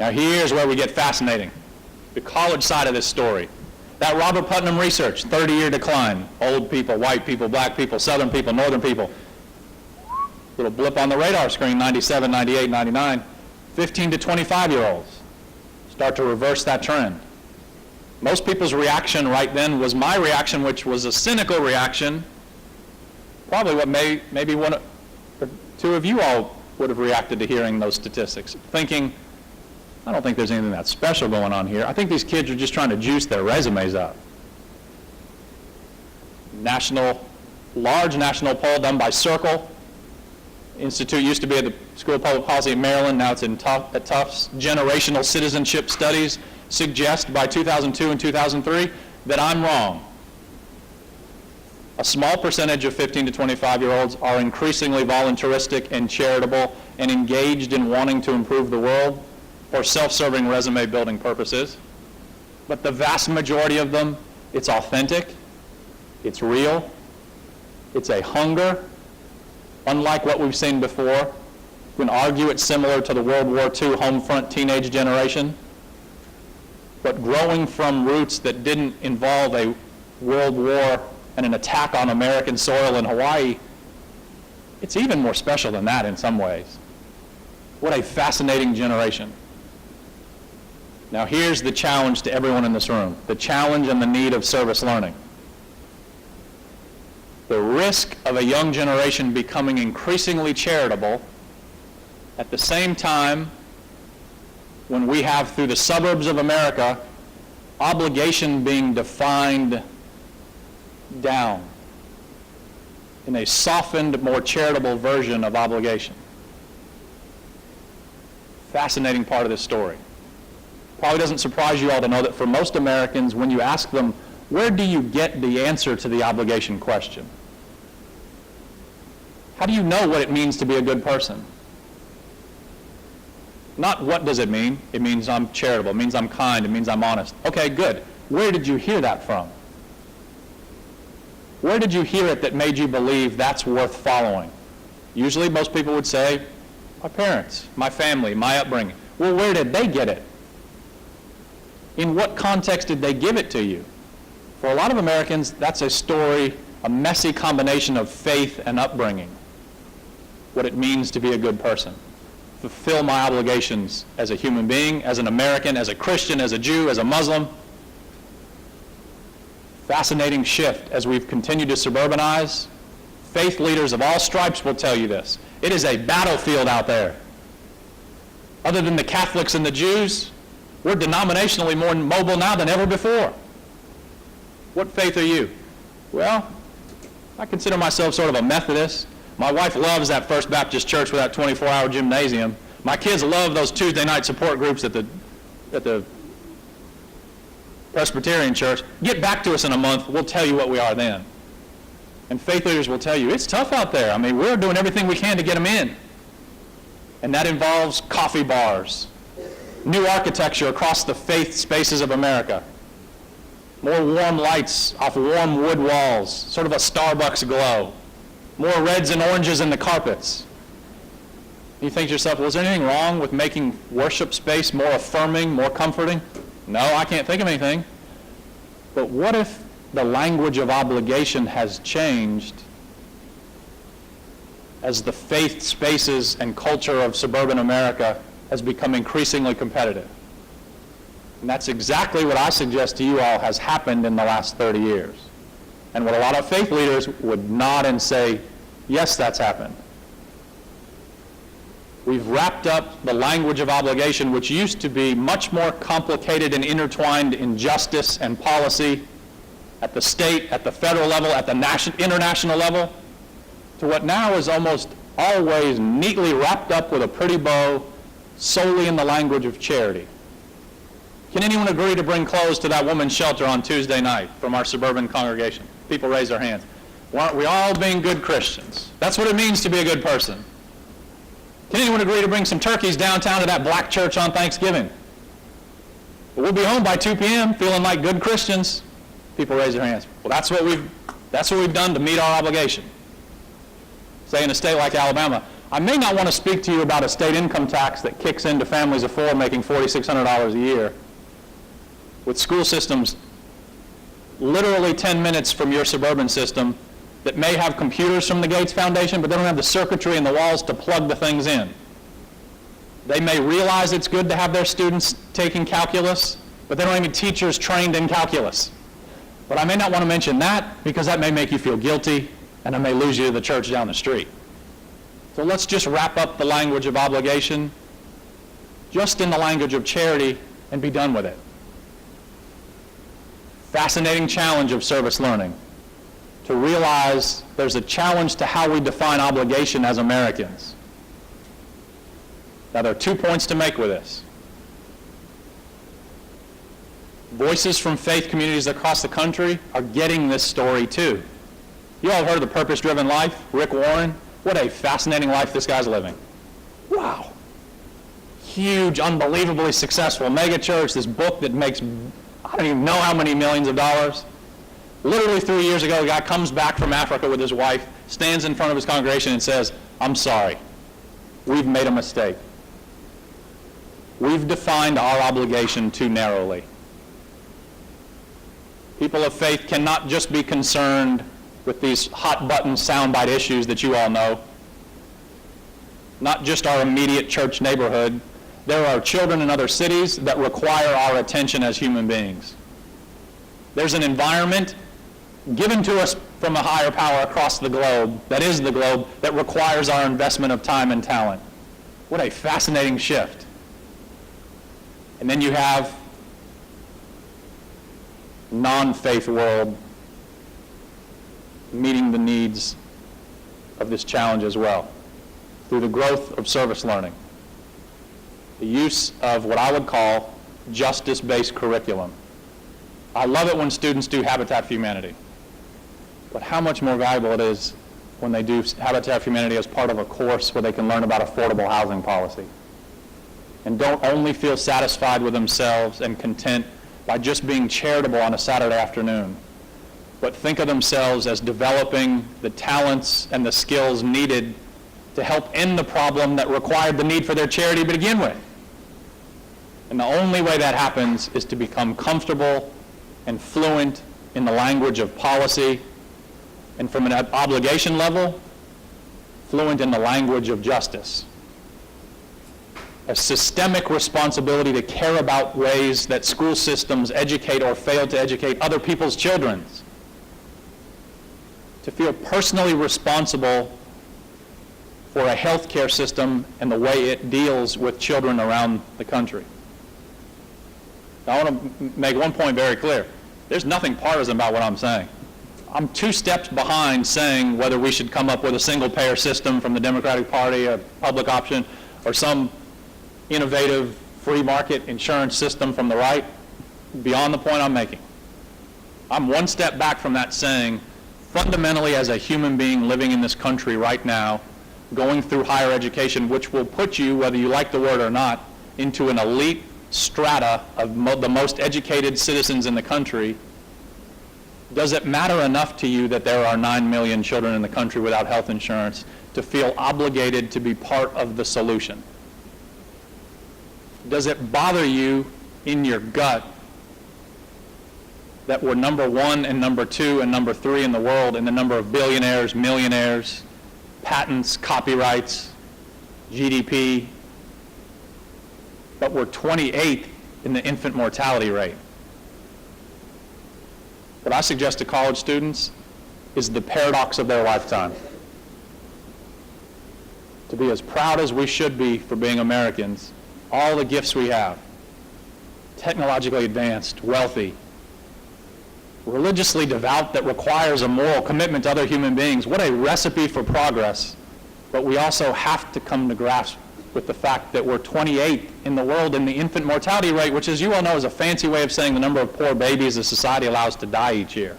Now here's where we get fascinating. The college side of this story. That Robert Putnam research, 30-year decline. Old people, white people, black people, southern people, northern people. Little blip on the radar screen, 97, 98, 99. 15 to 25-year-olds start to reverse that trend. Most people's reaction right then was my reaction, which was a cynical reaction. Probably what maybe one or two of you all would have reacted to hearing those statistics, thinking, I don't think there's anything that special going on here. I think these kids are just trying to juice their resumes up. Large national poll done by Circle. Institute used to be at the School of Public Policy in Maryland, now it's at Tufts. Generational citizenship studies suggest by 2002 and 2003 that I'm wrong. A small percentage of 15 to 25-year-olds are increasingly voluntaristic and charitable and engaged in wanting to improve the world for self-serving resume building purposes. But the vast majority of them, it's authentic, it's real, it's a hunger, unlike what we've seen before. You can argue it's similar to the World War II home front teenage generation, but growing from roots that didn't involve a world war and an attack on American soil in Hawaii, it's even more special than that in some ways. What a fascinating generation. Now here's the challenge to everyone in this room, the challenge and the need of service learning. The risk of a young generation becoming increasingly charitable at the same time when we have, through the suburbs of America, obligation being defined down in a softened, more charitable version of obligation. Fascinating part of this story. Probably doesn't surprise you all to know that for most Americans, when you ask them, where do you get the answer to the obligation question? How do you know what it means to be a good person? Not what does it mean. It means I'm charitable. It means I'm kind. It means I'm honest. Okay, good. Where did you hear that from? Where did you hear it that made you believe that's worth following? Usually most people would say, my parents, my family, my upbringing. Well, where did they get it? In what context did they give it to you? For a lot of Americans, that's a story, a messy combination of faith and upbringing. What it means to be a good person. Fulfill my obligations as a human being, as an American, as a Christian, as a Jew, as a Muslim. Fascinating shift as we've continued to suburbanize. Faith leaders of all stripes will tell you this. It is a battlefield out there. Other than the Catholics and the Jews, we're denominationally more mobile now than ever before. What faith are you? Well, I consider myself sort of a Methodist. My wife loves that First Baptist Church with that 24-hour gymnasium. My kids love those Tuesday night support groups at the Presbyterian Church. Get back to us in a month, we'll tell you what we are then. And faith leaders will tell you, it's tough out there. I mean, we're doing everything we can to get them in. And that involves coffee bars, new architecture across the faith spaces of America, more warm lights off warm wood walls, sort of a Starbucks glow, more reds and oranges in the carpets. You think to yourself, well, is there anything wrong with making worship space more affirming, more comforting? No, I can't think of anything. But what if the language of obligation has changed as the faith spaces and culture of suburban America has become increasingly competitive? And that's exactly what I suggest to you all has happened in the last 30 years. And what a lot of faith leaders would nod and say, yes, that's happened. We've wrapped up the language of obligation, which used to be much more complicated and intertwined in justice and policy at the state, at the federal level, at the international level, to what now is almost always neatly wrapped up with a pretty bow solely in the language of charity. Can anyone agree to bring clothes to that woman's shelter on Tuesday night from our suburban congregation? People raise their hands. Well, aren't we all being good Christians? That's what it means to be a good person. Can anyone agree to bring some turkeys downtown to that black church on Thanksgiving? Well, we'll be home by 2 p.m. feeling like good Christians. People raise their hands. Well, that's what we've done to meet our obligation. Say in a state like Alabama, I may not want to speak to you about a state income tax that kicks into families of four making $4,600 a year, with school systems literally 10 minutes from your suburban system that may have computers from the Gates Foundation, but they don't have the circuitry in the walls to plug the things in. They may realize it's good to have their students taking calculus, but they don't have any teachers trained in calculus. But I may not want to mention that because that may make you feel guilty, and I may lose you to the church down the street. So let's just wrap up the language of obligation just in the language of charity and be done with it. Fascinating challenge of service learning, to realize there's a challenge to how we define obligation as Americans. Now, there are 2 points to make with this. Voices from faith communities across the country are getting this story too. You all have heard of the Purpose-Driven Life, Rick Warren? What a fascinating life this guy's living. Wow. Huge, unbelievably successful mega church, this book that makes, I don't even know how many millions of dollars. Literally 3 years ago, the guy comes back from Africa with his wife, stands in front of his congregation and says, "I'm sorry. We've made a mistake. We've defined our obligation too narrowly." People of faith cannot just be concerned with these hot-button soundbite issues that you all know. Not just our immediate church neighborhood. There are children in other cities that require our attention as human beings. There's an environment given to us from a higher power across the globe, that is the globe, that requires our investment of time and talent. What a fascinating shift. And then you have non-faith world meeting the needs of this challenge as well, through the growth of service learning, the use of what I would call justice-based curriculum. I love it when students do Habitat for Humanity, but how much more valuable it is when they do Habitat for Humanity as part of a course where they can learn about affordable housing policy and don't only feel satisfied with themselves and content by just being charitable on a Saturday afternoon, but think of themselves as developing the talents and the skills needed to help end the problem that required the need for their charity to begin with. And the only way that happens is to become comfortable and fluent in the language of policy, and from an obligation level, fluent in the language of justice. A systemic responsibility to care about ways that school systems educate or fail to educate other people's children. To feel personally responsible for a healthcare system and the way it deals with children around the country. Now, I want to make one point very clear. There's nothing partisan about what I'm saying. I'm 2 steps behind saying whether we should come up with a single-payer system from the Democratic Party, a public option, or some innovative free market insurance system from the right, beyond the point I'm making. I'm 1 step back from that saying, fundamentally as a human being living in this country right now, going through higher education, which will put you, whether you like the word or not, into an elite strata of the most educated citizens in the country, does it matter enough to you that there are 9 million children in the country without health insurance to feel obligated to be part of the solution? Does it bother you in your gut that we're number 1 and number 2 and number 3 in the world in the number of billionaires, millionaires, patents, copyrights, GDP, but we're 28th in the infant mortality rate? What I suggest to college students is the paradox of their lifetime. To be as proud as we should be for being Americans, all the gifts we have, technologically advanced, wealthy, religiously devout, that requires a moral commitment to other human beings. What a recipe for progress. But we also have to come to grasp with the fact that we're 28th in the world in the infant mortality rate, which, as you all know, is a fancy way of saying the number of poor babies the society allows to die each year.